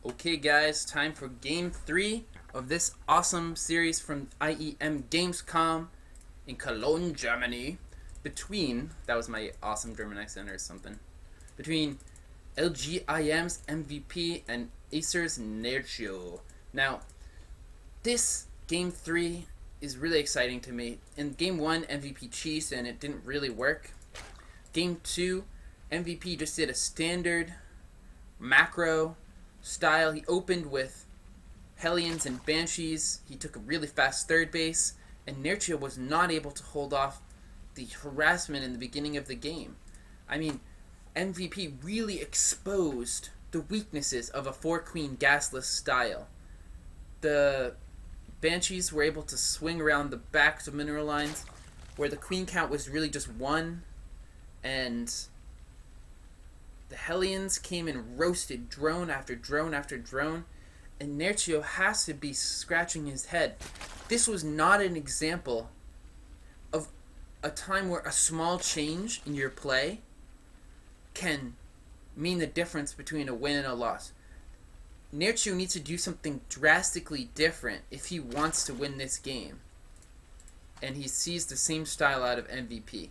Okay guys, time for game 3 of this awesome series from IEM Gamescom in Cologne, Germany. That was my awesome German accent or something, between LG IEM's MVP and Acer's Nerchio. Now, this game 3 is really exciting to me. In game 1, MVP cheesed and it didn't really work. Game 2, MVP just did a standard macro style. He opened with Hellions and Banshees. He took a really fast third base, and Nerchio was not able to hold off the harassment in the beginning of the game. I mean, MVP really exposed the weaknesses of a 4-queen gasless style. The Banshees were able to swing around the backs of mineral lines, where the queen count was really just 1, and the Hellions came and roasted drone after drone after drone, and Nerchio has to be scratching his head. This was not an example of a time where a small change in your play can mean the difference between a win and a loss. Nerchio needs to do something drastically different if he wants to win this game. And he sees the same style out of MVP.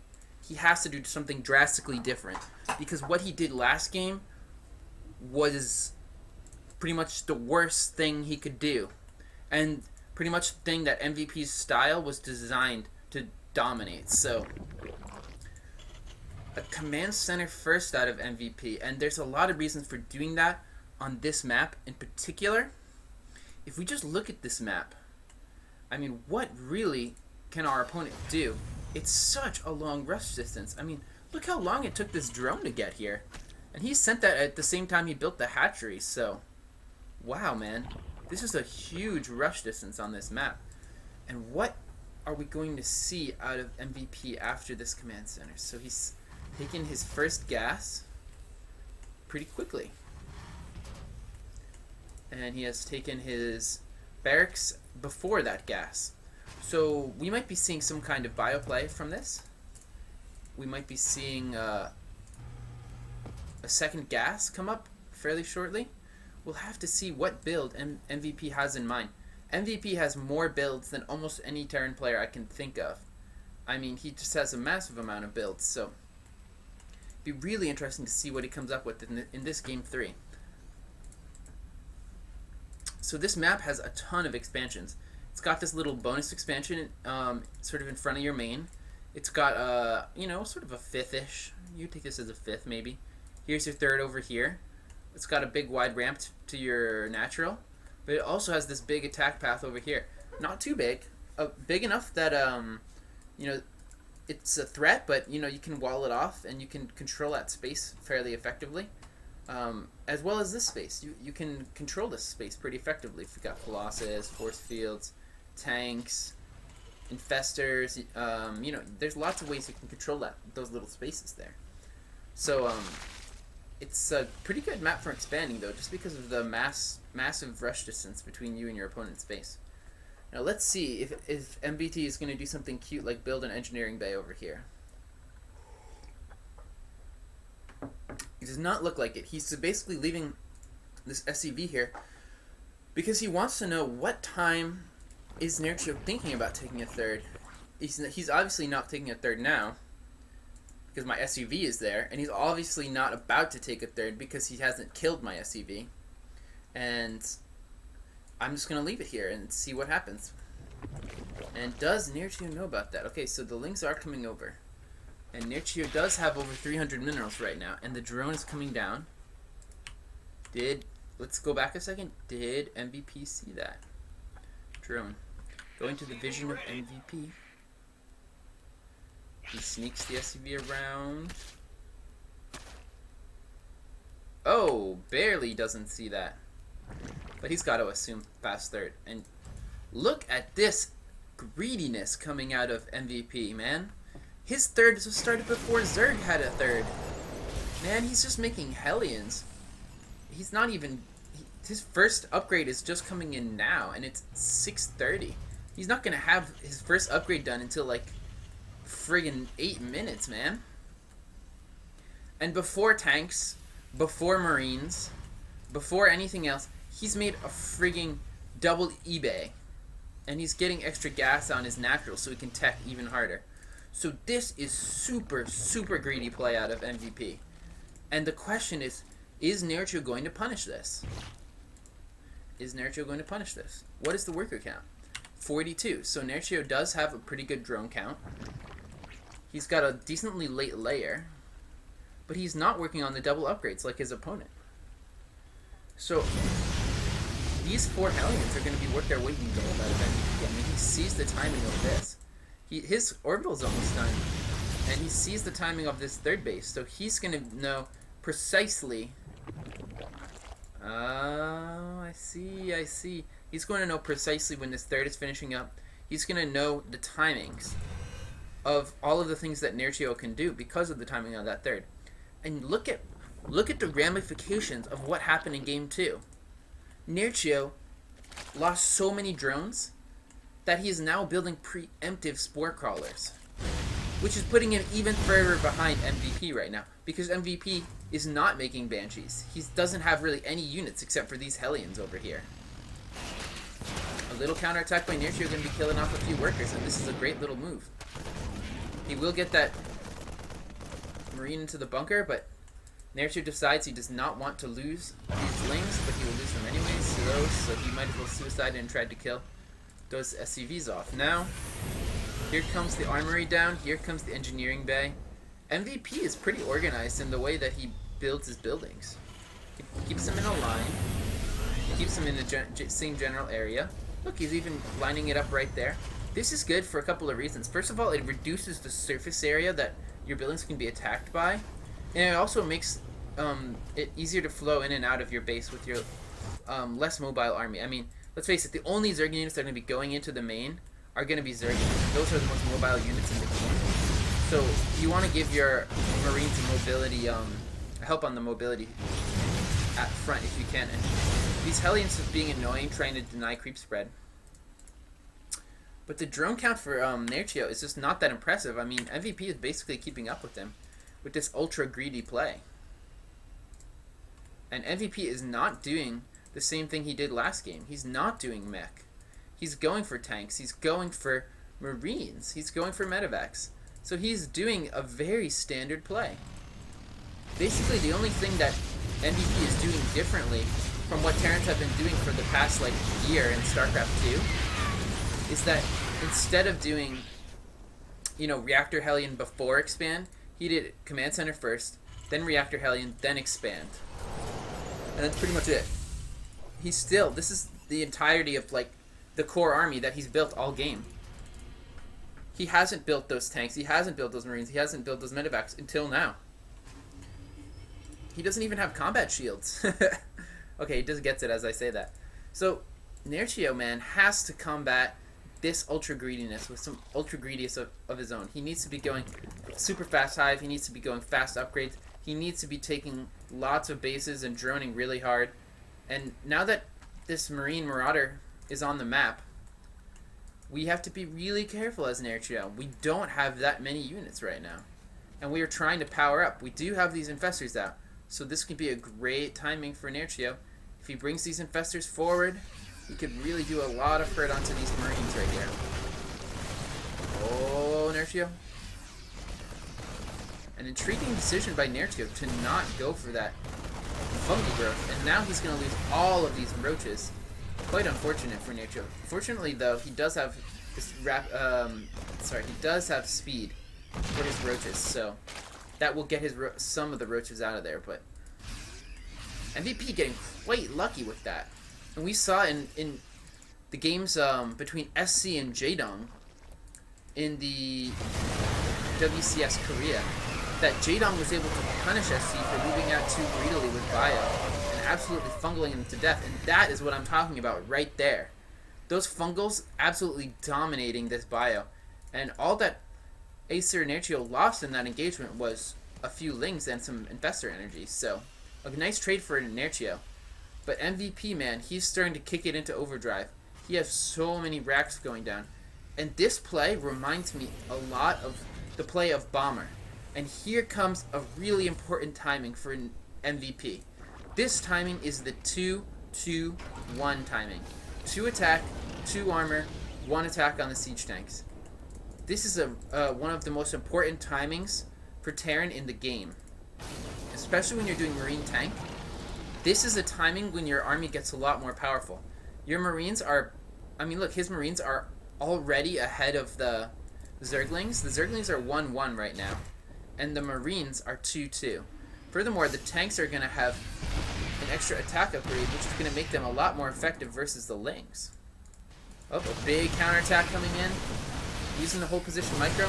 He has to do something drastically different, because what he did last game was pretty much the worst thing he could do, and pretty much the thing that MVP's style was designed to dominate. So a command center first out of MVP, and there's a lot of reasons for doing that on this map in particular. If we just look at this map, I mean, what really can our opponent do? It's such a long rush distance. I mean, look how long it took this drone to get here. And he sent that at the same time he built the hatchery, so wow, man. This is a huge rush distance on this map. And what are we going to see out of MVP after this command center? So he's taken his first gas pretty quickly. And he has taken his barracks before that gas. So we might be seeing some kind of bioplay from this. We might be seeing a second gas come up fairly shortly. We'll have to see what build MVP has in mind. MVP has more builds than almost any Terran player I can think of. I mean, he just has a massive amount of builds, so it'd be really interesting to see what he comes up with in this game 3. So this map has a ton of expansions. It's got this little bonus expansion sort of in front of your main. It's got, sort of a 5th-ish. You take this as a 5th, maybe. Here's your 3rd over here. It's got a big wide ramp to your natural. But it also has this big attack path over here. Not too big. Big enough that, it's a threat, but, you can wall it off and you can control that space fairly effectively. As well as this space. You can control this space pretty effectively if you've got Colossus, Force Fields, tanks, infestors. There's lots of ways you can control those little spaces there. So it's a pretty good map for expanding, though, just because of the massive rush distance between you and your opponent's base. Now let's see if MBT is going to do something cute like build an engineering bay over here. It does not look like it. He's basically leaving this SCV here because he wants to know what time is Nerchio thinking about taking a 3rd. He's obviously not taking a 3rd now because my SUV is there, and he's obviously not about to take a 3rd because he hasn't killed my SUV. And I'm just going to leave it here and see what happens. And does Nerchio know about that? Okay, so the links are coming over. And Nerchio does have over 300 minerals right now, and the drone is coming down. Let's go back a second. Did MVP see that? Drone. Going to the vision of MVP. He sneaks the SUV around. Oh, barely doesn't see that. But he's got to assume fast 3rd. And look at this greediness coming out of MVP, man. His 3rd was started before Zerg had a 3rd. Man, he's just making Hellions. He's not even... His first upgrade is just coming in now, and it's 6:30. He's not going to have his first upgrade done until, like, friggin' 8 minutes, man. And before tanks, before Marines, before anything else, He's made a frigging double eBay. And he's getting extra gas on his natural so he can tech even harder. So this is super, super greedy play out of MVP. And the question is Nerchio going to punish this? Is Nerchio going to punish this? What is the worker count? 42. So Nerchio does have a pretty good drone count. He's got a decently late layer. But he's not working on the double upgrades like his opponent. So these 4 Hellions are going to be worth their weight in gold out of MVP. I mean, he sees the timing of this. His orbital's almost done. And he sees the timing of this third base. So he's going to know precisely... I see. He's going to know precisely when this third is finishing up. He's going to know the timings of all of the things that Nerchio can do because of the timing of that third. And look at the ramifications of what happened in Game 2. Nerchio lost so many drones that he is now building preemptive spore crawlers, which is putting him even further behind MVP right now, because MVP is not making Banshees. He doesn't have really any units except for these Hellions over here. A little counterattack by Nerchio going to be killing off a few workers, and this is a great little move. He will get that Marine into the bunker, but Nerchio decides he does not want to lose these Lings, but he will lose them anyways, so he might as well suicide and try to kill those SCVs off. Now, here comes the armory down, here comes the engineering bay. MVP is pretty organized in the way that he builds his buildings. He keeps them in a line, he keeps them in the same general area. Look, he's even lining it up right there. This is good for a couple of reasons. First of all, it reduces the surface area that your buildings can be attacked by, and it also makes it easier to flow in and out of your base with your less mobile army. I mean, let's face it, the only Zerg units that are going to be going into the main are going to be Zerg units. Those are the most mobile units in the game. So you want to give your Marines mobility, help on the mobility at front if you can. And these Hellions are being annoying, trying to deny creep spread. But the drone count for Nerchio is just not that impressive. I mean, MVP is basically keeping up with him with this ultra greedy play. And MVP is not doing the same thing he did last game. He's not doing mech. He's going for tanks. He's going for Marines. He's going for medevacs. So he's doing a very standard play. Basically, the only thing that MVP is doing differently from what Terrans have been doing for the past, year in StarCraft 2 is that instead of doing, Reactor Hellion before expand, he did Command Center first, then Reactor Hellion, then expand. And that's pretty much it. This is the entirety of, the core army that he's built all game. He hasn't built those tanks, he hasn't built those Marines, he hasn't built those medevacs until now. He doesn't even have combat shields. Okay, he just gets it as I say that. So, Nerchio, man, has to combat this ultra greediness with some ultra greediness of his own. He needs to be going super fast hive, he needs to be going fast upgrades, he needs to be taking lots of bases and droning really hard. And now that this Marine Marauder is on the map, we have to be really careful as Nerchio. We don't have that many units right now. And we are trying to power up. We do have these infestors out. So this could be a great timing for Nerchio. If he brings these infestors forward, he could really do a lot of hurt onto these Marines right here. Oh, Nerchio. An intriguing decision by Nerchio to not go for that fungal growth. And now he's going to lose all of these roaches. Quite unfortunate for Nerchio. Fortunately, though, he does have this he does have speed for his roaches, so that will get his some of the roaches out of there. But MVP getting quite lucky with that, and we saw in the games between SC and Jaedong in the WCS Korea that Jaedong was able to punish SC for moving out too greedily with Bio and absolutely fungling him to death, and that is what I'm talking about right there. Those fungals absolutely dominating this Bio, and all that Acer Nerchio lost in that engagement was a few Lings and some Infestor energy, so a nice trade for Nerchio. But MVP, man, he's starting to kick it into overdrive. He has so many racks going down. And this play reminds me a lot of the play of Bomber. And here comes a really important timing for MVP. This timing is the 2 2-1 timing. 2 attack, 2 armor, 1 attack on the siege tanks. This is one of the most important timings for Terran in the game. Especially when you're doing Marine tank. This is a timing when your army gets a lot more powerful. Your Marines are... I mean, look, his Marines are already ahead of the Zerglings. The Zerglings are 1-1 right now. And the Marines are 2-2. Furthermore, the tanks are going to have an extra attack upgrade, which is going to make them a lot more effective versus the Lings. Oh, a big counterattack coming in. Using the whole position micro.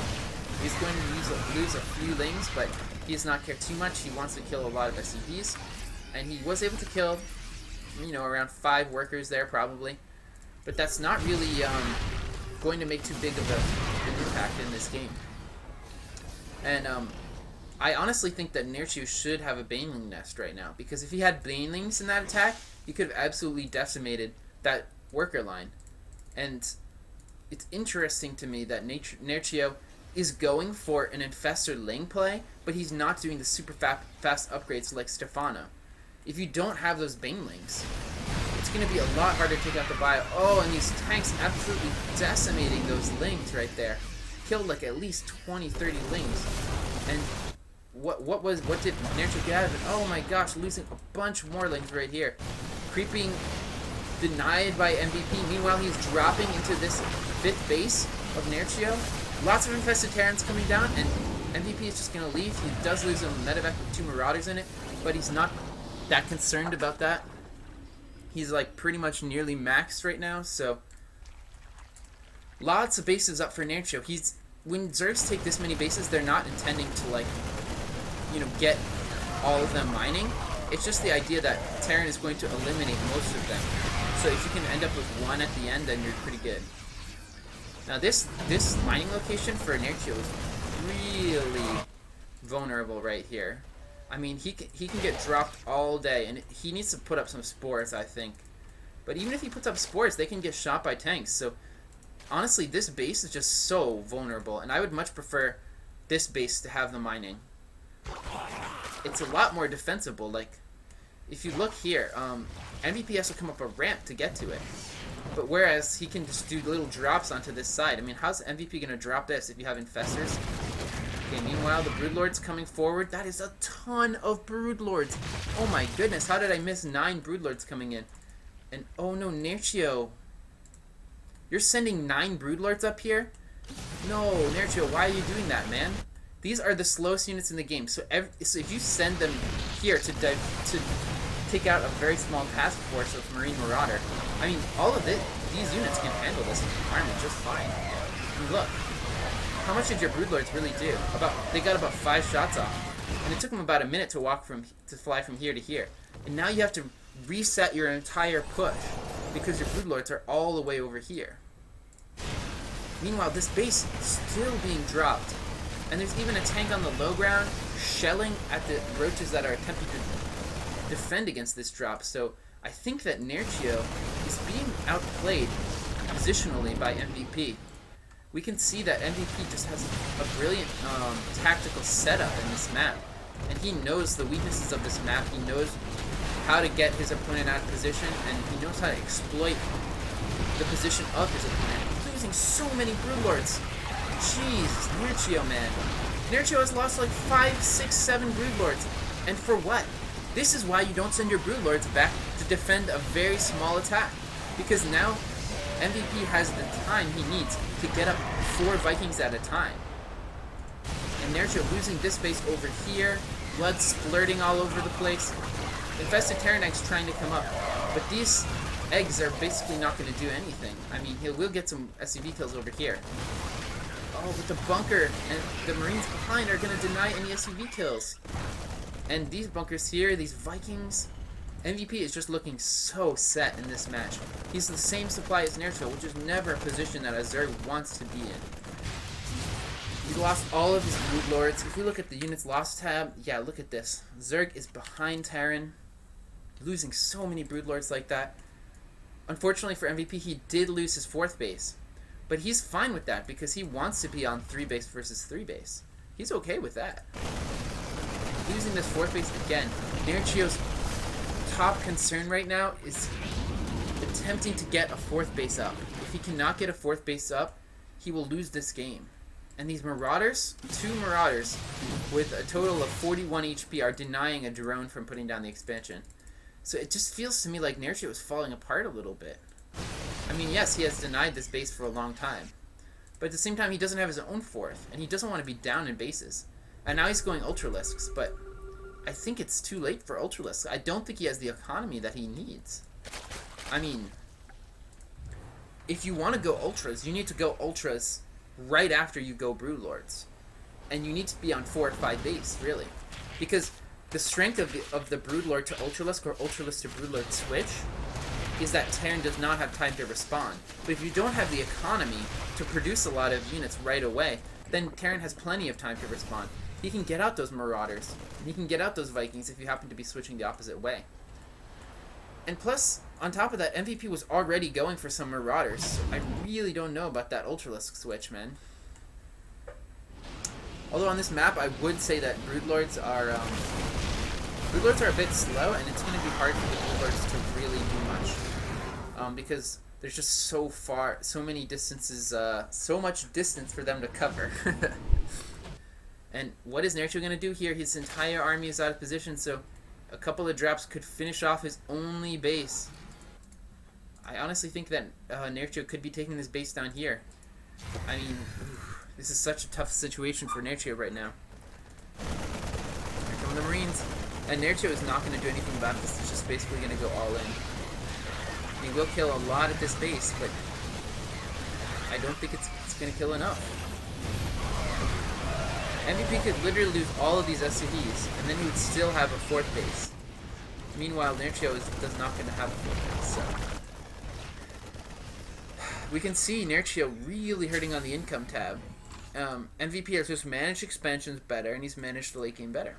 He's going to lose a few Lings, but he does not care too much. He wants to kill a lot of SCVs. And he was able to kill, you know, around 5 workers there, probably. But that's not really going to make too big of an impact in this game. And I honestly think that Nerchio should have a Baneling nest right now, because if he had Banelings in that attack, he could have absolutely decimated that worker line. And it's interesting to me that Nerchio is going for an Infestor Ling play, but he's not doing the super fast upgrades like Stefano. If you don't have those Banelings, it's going to be a lot harder to take out the bio. Oh, and these tanks absolutely decimating those Lings right there. Killed like at least 20, 30 Lings. And what did Nerchio get out of it? Oh my gosh, losing a bunch more Lings right here. Creeping denied by MVP. Meanwhile, he's dropping into this 5th base of Nerchio. Lots of infested Terrans coming down, and MVP is just going to leave. He does lose a medevac with 2 Marauders in it, but he's not that concerned about that. He's like pretty much nearly maxed right now, so lots of bases up for Nerchio. When Zergs take this many bases, they're not intending to, like, you know, get all of them mining. It's just the idea that Terran is going to eliminate most of them. So if you can end up with 1 at the end, then you're pretty good. Now this mining location for Nerchio is really vulnerable right here. I mean, he can get dropped all day, and he needs to put up some spores, I think. But even if he puts up spores, they can get shot by tanks. So honestly, this base is just so vulnerable, and I would much prefer this base to have the mining. It's a lot more defensible. Like, if you look here, MVP has to come up a ramp to get to it. But whereas he can just do little drops onto this side. I mean, how's MVP going to drop this if you have Infestors? Okay, meanwhile, the Broodlords coming forward. That is a ton of Broodlords. Oh my goodness, how did I miss 9 Broodlords coming in? And oh no, Nerchio. You're sending 9 Broodlords up here? No, Nerchio, why are you doing that, man? These are the slowest units in the game. So if you send them here to take out a very small task force of Marine Marauder, I mean, all of these units can handle this environment just fine. I mean, look. How much did your Broodlords really do? They got about 5 shots off. And it took them about a minute to fly from here to here. And now you have to reset your entire push, because your Broodlords are all the way over here. Meanwhile, this base is still being dropped. And there's even a tank on the low ground shelling at the roaches that are attempting to defend against this drop. So I think that Nerchio is being outplayed positionally by MVP. We can see that MVP just has a brilliant tactical setup in this map. And he knows the weaknesses of this map. He knows how to get his opponent out of position, and he knows how to exploit the position of his opponent. He's losing so many Broodlords. Jeez, Nerchio, man. Nerchio has lost like 5, 6, 7 Broodlords. And for what? This is why you don't send your Broodlords back to defend a very small attack. Because now MVP has the time he needs to get up 4 Vikings at a time. And Nerchio losing this base over here, blood splurting all over the place. Infested Terran eggs trying to come up, but these eggs are basically not going to do anything. I mean, he will get some SCV kills over here. Oh, but the bunker and the Marines behind are going to deny any SCV kills. And these bunkers here, these Vikings, MVP is just looking so set in this match. He's the same supply as Nerchio, which is never a position that a Zerg wants to be in. He's lost all of his Broodlords. If we look at the units lost tab, yeah, look at this. Zerg is behind Terran, losing so many Broodlords like that. Unfortunately for MVP, he did lose his 4th base. But he's fine with that because he wants to be on 3 base versus 3 base. He's okay with that. Losing this 4th base again, Nerchio's top concern right now is attempting to get a 4th base up. If he cannot get a 4th base up, he will lose this game. And these Marauders, 2 Marauders, with a total of 41 HP are denying a drone from putting down the expansion. So it just feels to me like Nerchio is falling apart a little bit. I mean, yes, he has denied this base for a long time. But at the same time, he doesn't have his own 4th, and he doesn't want to be down in bases. And now he's going Ultralisks, but I think it's too late for Ultralisks. I don't think he has the economy that he needs. I mean, if you want to go Ultras, you need to go Ultras right after you go Broodlords. And you need to be on 4 or 5 base, really. Because the strength of the Broodlord to Ultralisk or Ultralisk to Broodlord switch is that Terran does not have time to respond. But if you don't have the economy to produce a lot of units right away, then Terran has plenty of time to respond. He can get out those Marauders, and he can get out those Vikings if you happen to be switching the opposite way. And plus, on top of that, MVP was already going for some Marauders, so I really don't know about that Ultralisk switch, man. Although on this map, I would say that Broodlords are a bit slow, and it's going to be hard for the Broodlords to really do much. Because there's just so many distances, so much distance for them to cover. And what is Nerchio going to do here? His entire army is out of position, so a couple of drops could finish off his only base. I honestly think that Nerchio could be taking this base down here. I mean, this is such a tough situation for Nerchio right now. Here come the Marines. And Nerchio is not going to do anything about this. It's just basically going to go all in. He will kill a lot at this base, but I don't think it's going to kill enough. MVP could literally lose all of these SCVs, and then he would still have a 4th base. Meanwhile, Nerchio does not going to have a 4th base, so... We can see Nerchio really hurting on the income tab. MVP has just managed expansions better, and he's managed the late game better.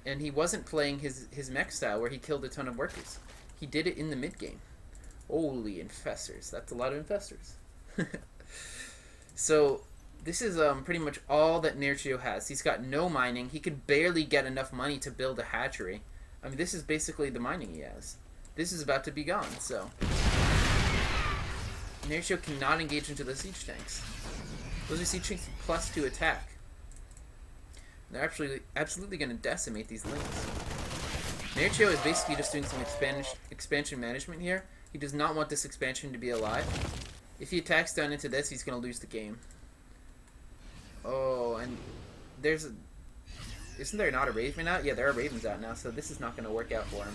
And he wasn't playing his mech style, where he killed a ton of workers. He did it in the mid game. Holy infestors. That's a lot of infestors. So... This is pretty much all that Nerchio has. He's got no mining. He could barely get enough money to build a hatchery. I mean, this is basically the mining he has. This is about to be gone, so... Nerchio cannot engage into the siege tanks. Those are siege tanks +2 attack. They're absolutely going to decimate these links. Nerchio is basically just doing some expansion management here. He does not want this expansion to be alive. If he attacks down into this, he's going to lose the game. Oh, and there's a... Isn't there not a Raven out? Yeah, there are Ravens out now, so this is not going to work out for him.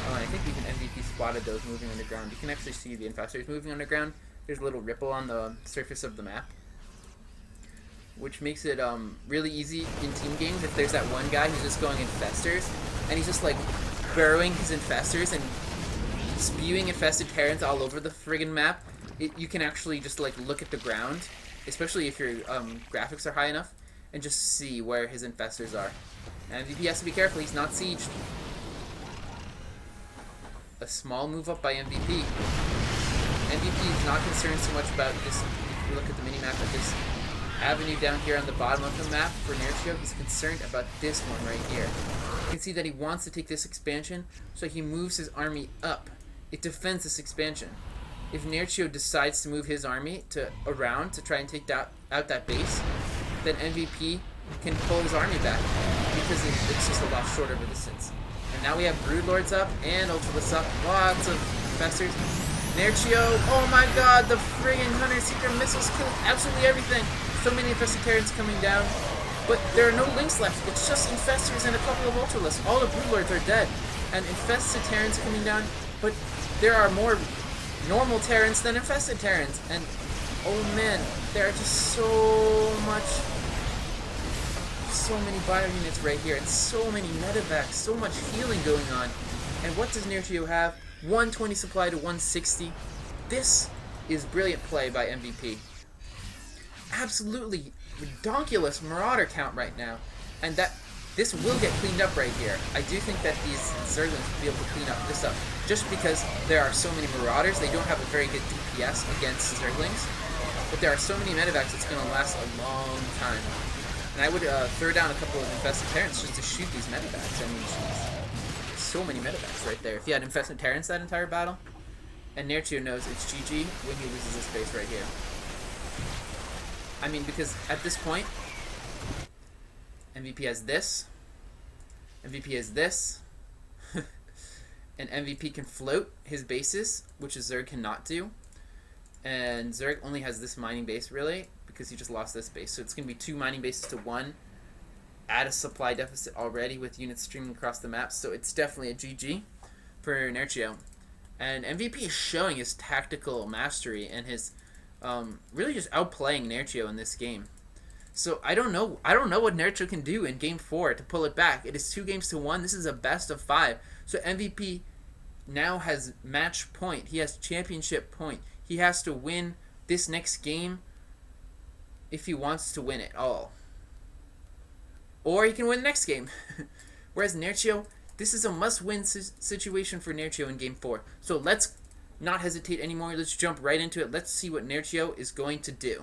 Oh, and I think even MVP spotted those moving underground. You can actually see the infestors moving underground. There's a little ripple on the surface of the map, which makes it really easy in team games if there's that one guy who's just going infestors, and he's just like burrowing his infestors and spewing infested Terrans all over the friggin' map. You can actually just like look at the ground, especially if your graphics are high enough, and just see where his infestors are. And MVP has to be careful, he's not sieged. A small move up by MVP. MVP is not concerned so much about this. If you look at the minimap at this avenue down here on the bottom of the map for Nerchio, he's concerned about this one right here. You can see that he wants to take this expansion, so he moves his army up. It defends this expansion. If Nerchio decides to move his army around to try and take out that base, then MVP can pull his army back because it's just a lot shorter of a distance. And now we have Broodlords up and Ultralisks up. Lots of infestors. Nerchio, oh my god, the friggin' Hunter Seeker missiles killed absolutely everything. So many infested Terrans coming down. But there are no links left. It's just infestors and a couple of Ultralisks. All the Broodlords are dead. And infested Terrans coming down. But there are more normal Terrans than infested Terrans, and oh man, there are just so many bio units right here, and so many medevacs, so much healing going on. And what does Nerchio have? 120 supply to 160. This is brilliant play by MVP. Absolutely redonkulous Marauder count right now, and this will get cleaned up right here. I do think that these Zerglings will be able to clean up this up. Just because there are so many Marauders, they don't have a very good DPS against Zerglings. But there are so many medevacs, it's going to last a long time. And I would throw down a couple of Infested Terrans just to shoot these medevacs. I mean, jeez. So many medevacs right there. If he had Infested Terrans that entire battle, and Nerchio knows it's GG when he loses this base right here. I mean, because at this point, MVP has this, MVP has this, and MVP can float his bases, which Zerg cannot do. And Zerg only has this mining base, really, because he just lost this base. So it's going to be 2 mining bases to 1, at a supply deficit already with units streaming across the map. So it's definitely a GG for Nerchio. And MVP is showing his tactical mastery and his really just outplaying Nerchio in this game. So I don't know what Nerchio can do in game 4 to pull it back. It is 2 games to 1. This is a best of 5. So MVP now has match point. He has championship point. He has to win this next game if he wants to win it all. Or he can win the next game. Whereas Nerchio, this is a must-win situation for Nerchio in game 4. So let's not hesitate anymore. Let's jump right into it. Let's see what Nerchio is going to do.